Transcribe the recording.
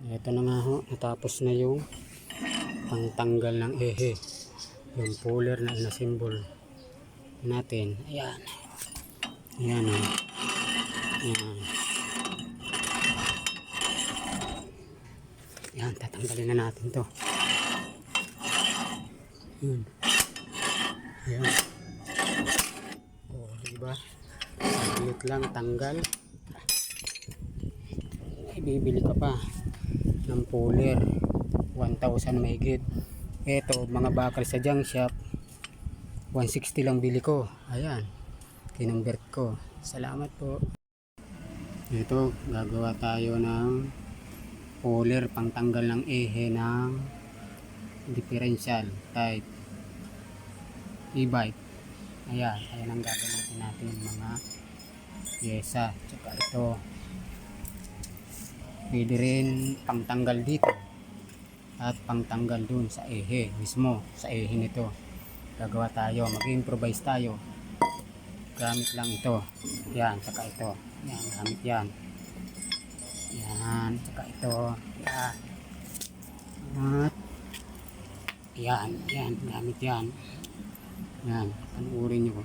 Ito na nga ho, natapos na yung pangtanggal ng ehe, yung puller na inasimbol natin. Ayan, ayan o, ayan, ayan, tatanggalin na natin to. Ayan, ayan, o diba, saglit lang tanggal. Bibili ka pa ng puller 1,000 mahigit. Eto mga bakal sa junk shop 160 lang bili ko. Ayan, kinumbert ko. Salamat po. Ito gagawa tayo ng puller pangtanggal ng ehe ng differential type e-bike. Ayan, ayan ang gagamitin natin mga pyesa. Tsaka ito pwede rin pangtanggal dito at pangtanggal dun sa ehe mismo, sa ehe nito. Gagawa tayo, mag-improvise tayo. Gamit lang ito. Yan, saka ito. Yan, gamit yan. Yan, saka ito. Yan. At yan, yan, gamit yan. Yan, panuorin nyo.